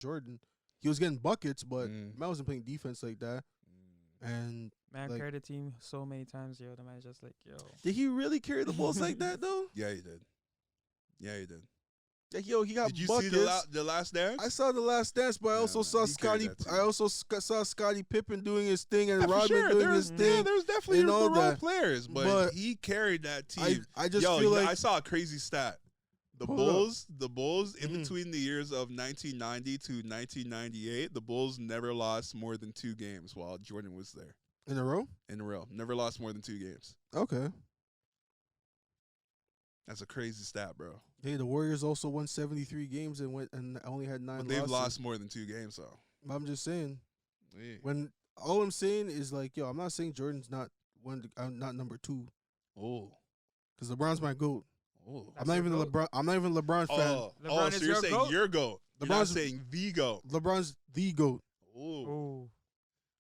Jordan. He was getting buckets, but man wasn't playing defense like that. And Man carried the team so many times, yo. The man's just like, yo. did he really carry the Bulls like that though? Yeah, he did. Yeah, he did. Like, yo, he got Did you buckets. see the Last Dance? I saw the Last Dance, but I also saw he carried Scotty. that team. I also saw Scottie Pippen doing his thing and Yeah, for Rodman sure. doing his thing. Yeah, there's definitely and all the wrong that. players, but he carried that team. I just feel like I saw a crazy stat. The Bulls, in between the years of 1990 to 1998, the Bulls never lost more than 2 games while Jordan was there. in a row. Never lost more than 2 games. Okay. That's a crazy stat, bro. Hey, the Warriors also won 73 games and only had 9 But they've losses. lost more than 2 games, though. I'm just saying. Yeah. When all I'm saying is like, yo, I'm not saying Jordan's not not number 2, Oh. because LeBron's my GOAT. Oh. I'm not even a LeBron fan. LeBron So is you're your saying GOAT? your GOAT. You're not LeBron's- saying the GOAT. LeBron's the GOAT Oh.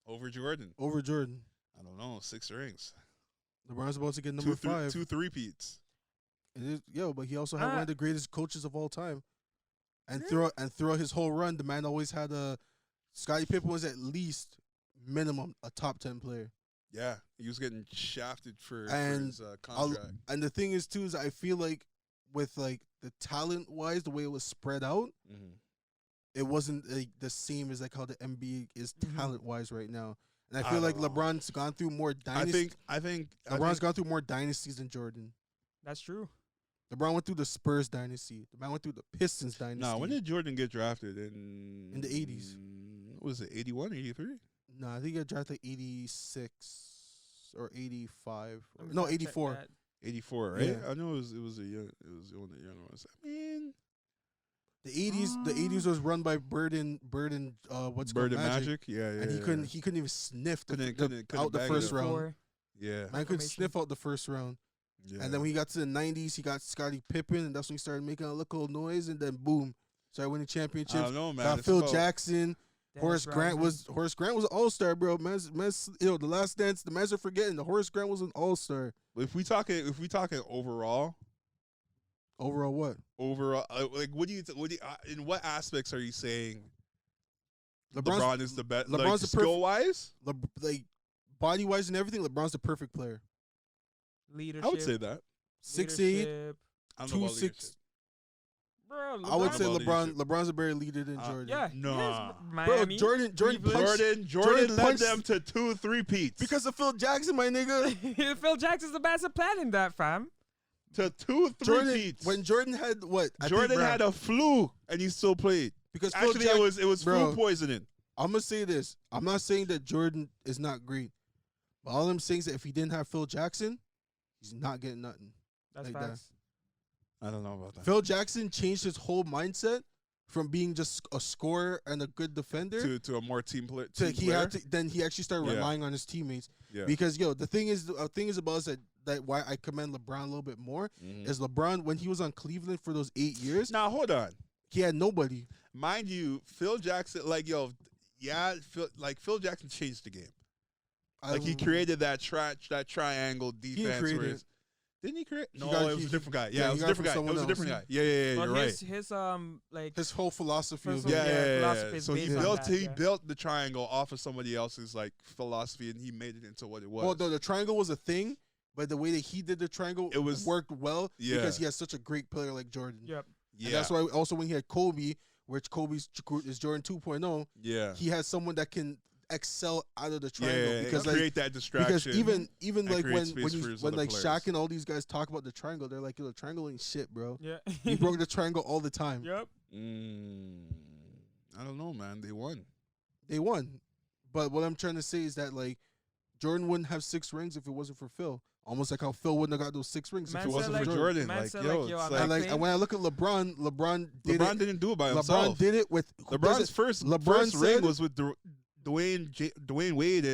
Over Jordan. over Jordan. I don't know. 6 rings. LeBron's about to get number 5. 2 3-peats. But he also had one of the greatest coaches of all time. And throughout his whole run, the man always had Scottie Pippen was at least minimum a top 10 player. Yeah, he was getting shafted for his I'll- contract. And the thing is too is I feel like with like the talent wise, the way it was spread out, it wasn't like the same as like how the NBA is talent wise right now. And I feel like LeBron's gone through more dynasties. I think LeBron's gone through more dynasties than Jordan. That's true. LeBron went through the Spurs dynasty. The man went through the Pistons dynasty. No, when did Jordan get drafted? In the 80s. What was it, 81, 83? No, I think he got drafted like 86 or 85. Let me No, fact check 84. that. 84, right? Yeah. I know it was one of the younger ones. I mean, The 80s was run by Bird and what's Bird called and Magic. Yeah, And he couldn't even sniff Couldn't out the bag it first up. round. Four. Yeah. Man couldn't sniff out the first round. Yeah. And then when he got to the 90s, he got Scottie Pippen, and that's when he started making a little noise, and then boom, started winning I championships. don't know, man. Got It's Phil about- Jackson. Horace Grant was an all-star, bro. Man's, the Last Dance, the man's are forgetting. The Horace Grant was an all-star. If we talking overall, Overall, what? like what do you in what aspects are you saying LeBron's LeBron is the best? LeBron's Like the skill wise, like body-wise and everything. LeBron's the perfect player. Leadership. I would say that. 6'8", leadership. I don't know about 2'6". leadership. Bro, I would LeBron- say about LeBron. leadership. LeBron's a better leader than Jordan. Yeah. Nah. Yes, Bro, Miami. Jordan Cleveland. punched Jordan led punched- them to 2 3-peats. because of Phil Jackson, my nigga. Phil Jackson's the best at planning that, fam. to 2 Jordan 3-peats. when Jordan had what? I think, Jordan bro, had a flu and he still played. because Actually, Phil it was bro. food poisoning. I'm gonna say this. I'm not saying that Jordan is not great, but all I'm saying is that if he didn't have Phil Jackson, he's not getting nothing. That's Like that. facts. I don't know about that. Phil Jackson changed his whole mindset from being just a scorer and a good defender To a more team player. to then he actually started Yeah. relying on his teammates. Yeah. Because the thing is about us that why I commend LeBron a little bit more is LeBron when he was on Cleveland for those 8 years, Now hold on. he had nobody. Mind you, Phil Jackson, Phil Jackson changed the game. Like he created that triangle defense. create Where it. didn't he create? No, got- it was he- a different guy. yeah, Yeah, it he was a got it different from guy. It someone was a else. different guy. Yeah, But you're right. his like His whole philosophy of First of all, philosophy Yeah. is So he based on built that, he yeah. built the triangle off of somebody else's like philosophy, and he made it into what it was. well, no, the triangle was a thing, but the way that he did the triangle, It was- worked well Yeah. because he has such a great player like Jordan. Yep. yeah, And that's why also when he had Kobe, which Kobe's is Jordan 2.0, yeah, he has someone that can excel out of the yeah, triangle because like create that distraction. because even and like create when space for his other like players. Shaq and all these guys talk about the triangle, they're like, yo, the triangle ain't shit, bro. Yeah. He broke the triangle all the time. Yep. I don't know, man. They won. They won. But what I'm trying to say is that like Jordan wouldn't have 6 rings if it wasn't for Phil. Almost like how Phil wouldn't have got those 6 rings Man if it said wasn't like- for for Jordan. Jordan, Man like said yo, like, yo, it's I'm like And like Clay- and when I look at LeBron did LeBron it. didn't do it by LeBron himself. did it with LeBron's first LeBron ring said- was with Dwayne Wade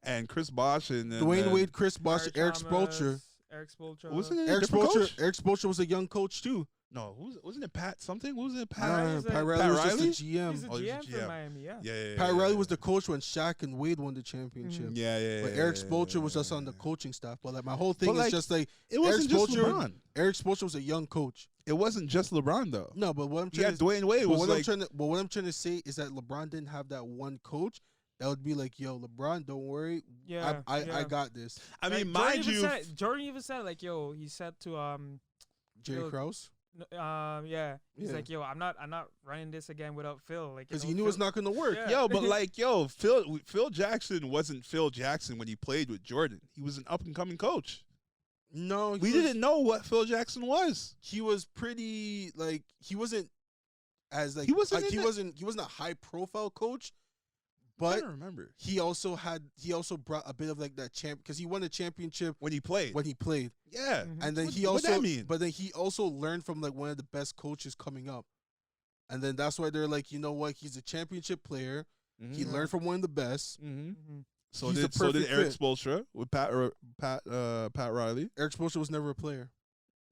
and Chris Bosh and Dwayne then- Wade, Chris Bosh, Eric Eric Thomas, Spoelstra. Eric Spoelstra. Wasn't it a Eric different Spoelstra, coach? Eric Spoelstra was a young coach too. No, wasn't it Pat something? What was it? No, Pat? no, no, Riley's Pat a- Riley Pat was Riley? just a GM. He's a Oh, he's a GM for GM. Miami. Yeah. Yeah. Pat Riley was the coach when Shaq and Wade won the championship. Yeah. But Eric Spoelstra was just on the coaching staff. But like my whole thing But, is like, just like It wasn't Eric just Spoelstra- LeBron. Eric Spoelstra was a young coach. It wasn't just LeBron though. No, but what I'm Yeah, trying to Dwayne Wade but was what like, I'm trying to say is that LeBron didn't have that one coach that would be like, yo, LeBron, don't worry, Yeah, I got this. I Like, mean, mind you, Jordan even said like, yo, he said to Jerry Yo, Krause, yeah, he's Yeah. like, yo, I'm not running this again without Phil, like, because he knew it's not gonna work. Yeah. yo, but like, Phil Jackson wasn't Phil Jackson when he played with Jordan. He was an up and coming coach. No, We didn't know what Phil Jackson was. He was pretty like he wasn't as like He wasn't like, in he wasn't a high profile coach, I but don't remember he also brought a bit of like that champ because he won a championship when he played. when he played, Yeah, Mhm. and then What- he what also that mean? but then he also learned from like one of the best coaches coming up, and then that's why they're like, you know what, he's a championship player. He Mhm. learned from one of the best. Mhm. Mhm. So He's the did perfect Eric fit. Spoelstra with Pat Riley. Eric Spoelstra was never a player.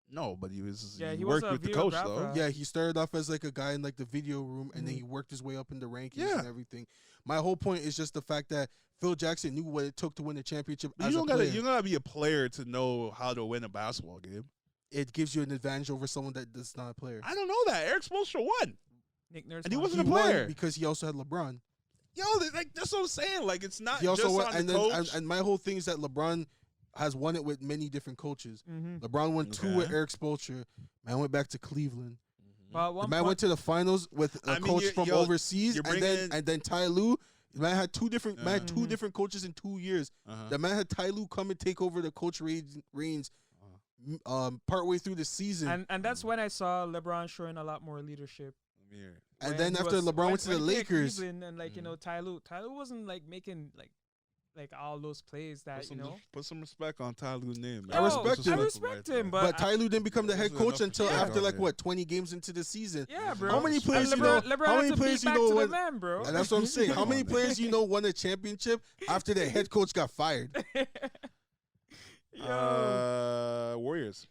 No, but he was. Yeah, he he was worked a with the coach though. videographer. Yeah, he started off as like a guy in like the video room, and then Mhm. he worked his way up in the rankings Yeah. and everything. My whole point is just the fact that Phil Jackson knew what it took to win a championship But as you a don't player. gotta. You gotta be a player to know how to win a basketball game. It gives you an advantage over someone that's not a player. I don't know that Eric Spoelstra won. Nick Nurse, And he won. wasn't a He won player. because he also had LeBron. Yo, like that's what I'm saying. Like it's not He also just won, on and the then coach. and my whole thing is that LeBron has won it with many different coaches. Mhm. LeBron won 2 with Okay. Eric Spoelstra. Man went back to Cleveland. But at The one man point, went to the finals with a I mean, coach you're- from yo, overseas, you're and then Ty Lue. The man had two Mhm. different coaches in 2 years. Uh-huh. The man had Ty Lue come and take over the coach reins partway through the season. and that's when I saw LeBron showing a lot more leadership. Here. And When then he after was- LeBron went to the when he played Lakers, Cleveland and like you Mhm. know Ty Lue wasn't like making like all those plays that Put some respect on Ty Lue's name. I respect him. I respect him, but but Ty Lue didn't become the head There's coach enough until respect after on like there. what 20 games into the season. yeah, bro. How many And players you LeBron, know? LeBron How had many to players beat you back know? to the When, man, bro. and that's what I'm saying. How Come many on, man. players you know won a championship after their head coach got fired? Yo, Warriors.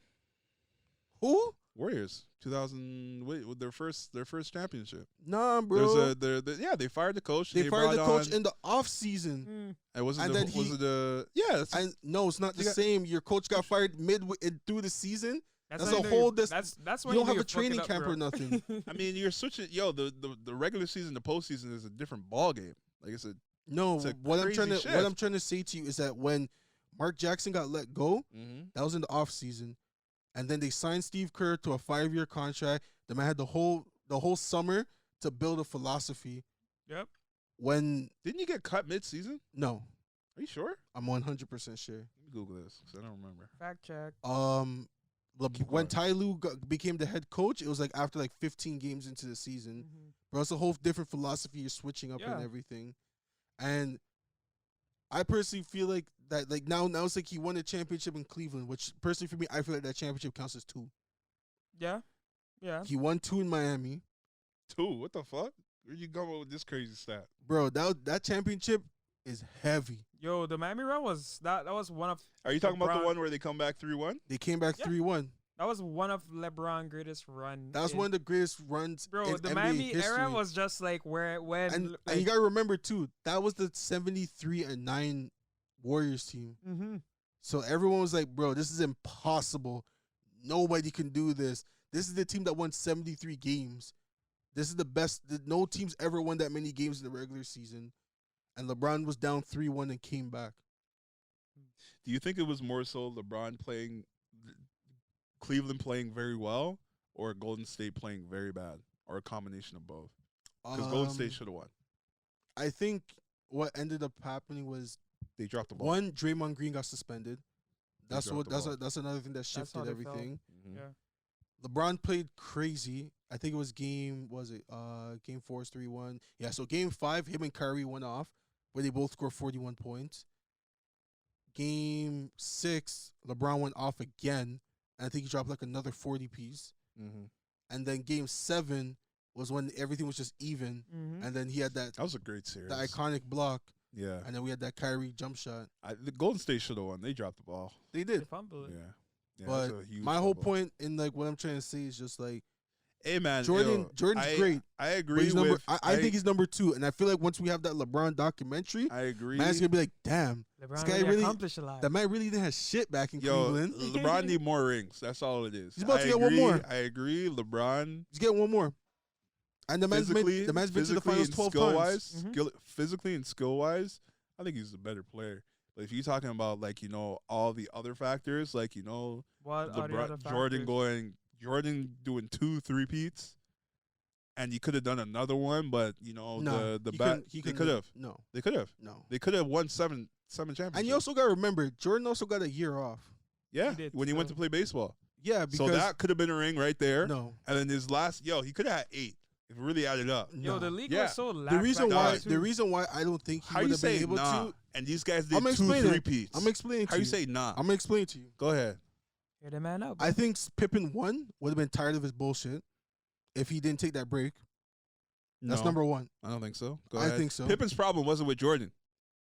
Who? Warriors. 2000. Wait, with their first championship. Nah, bro. They fired the coach. They fired the brought coach on- in the off season. Mm. And was it and the, then was he- it the yeah? It's, And no, it's not the They got- same. Your coach got fired through the season. That's when a you know whole you- dis- That's You when don't have know a you fuck it training up, camp bro. or nothing. I mean, you're switching. Yo, the regular season, the postseason is a different ball game. Like it's a. No, It's a what I'm crazy trying to shift. what I'm trying to say to you is that when Mark Jackson got let go, that was in the off season, and then they signed Steve Kerr to a 5-year contract. The man had the whole summer to build a philosophy. Yep. When Didn't you get cut mid-season? no, Are you sure? I'm 100% sure. Let me Google this because I don't remember. Fact check. Keep When going. Ty Lue became the head coach, it was like after like 15 games into the season. Mhm. Bro, it's a whole different philosophy. You're switching up and Yeah. everything. And I personally feel like that, like now it's like he won a championship in Cleveland, which personally for me, I feel like that championship counts as 2. Yeah. Yeah. He won 2 in Miami. 2. What the fuck? Where you going with this crazy stat? Bro, that championship is heavy. Yo, the Miami run was that was one of Are you talking about the LeBron- one where they come back 3-1? They came back Yeah. 3-1. that was one of LeBron greatest run. That was one of the greatest runs bro. in The NBA Miami history. era was just like when and you gotta remember too, that was the 73-9 Warriors team. mm-hmm. So everyone was like, bro, this is impossible. Nobody can do this. This is the team that won 73 games. This is the best. No team's ever won that many games in the regular season. And LeBron was down 3-1 and came back. Do you think it was more so LeBron playing, Cleveland playing very well, or Golden State playing very bad, or a combination of both? Because Golden State should have won. I think what ended up happening was They dropped the ball. one, Draymond Green got suspended. That's dropped what. the ball. That's another thing that how shifted they everything. Mhm. Yeah. LeBron played crazy. I think it was game 4 is 3-1. Yeah, so game 5, him and Kyrie went off, where they both scored 41 points. Game 6, LeBron went off again, and I think he dropped like another 40 piece. Mhm. And then game 7 was when everything was just even, Mm-hmm. and then he had that That was a great series. the iconic block, Yeah. and then we had that Kyrie jump shot. The Golden State should have won. They dropped the ball. They They did. fumbled Yeah. it. Yeah, But that's a huge my whole fumble. point in like what I'm trying to say is just like Hey man, Jordan's great. I But agree he's with. I think he's number 2, and I feel like once we have that LeBron documentary, I agree. man's gonna be like, damn, LeBron this guy really accomplished a lot. that man really didn't have shit back in Yo, Cleveland. LeBron need more rings. That's all it is. He's about to I get one agree, more. I agree. LeBron He's getting one more, and the man's been to the finals 12 times. Physically and skill wise, I think he's a better player. But if you're talking about like all the other factors, like What are the other Jordan doing 2 3-peats, and you could have done another one, but No, they could have. No, They could have. no. They could have won seven championships. And you also got to remember, Jordan also got a year off. yeah, He did, when he went to play baseball. Yeah, because So that could have been a ring right there. no, And then his last, he could have had 8 if it really added up. Yo, no. the league Yeah. was so the reason lackluster why too. I don't think he How would you have been say able nah? to. And these guys did I'm 2 explaining. 3-peats. I'm explaining to How you. you say nah? I'm explaining to you. Go ahead. Hear the man out. I think Pippen would have been tired of his bullshit if he didn't take that break. That's No, number 1. I don't think so. Go I ahead. think so. Pippen's problem wasn't with Jordan.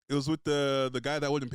It was with the guy that wouldn't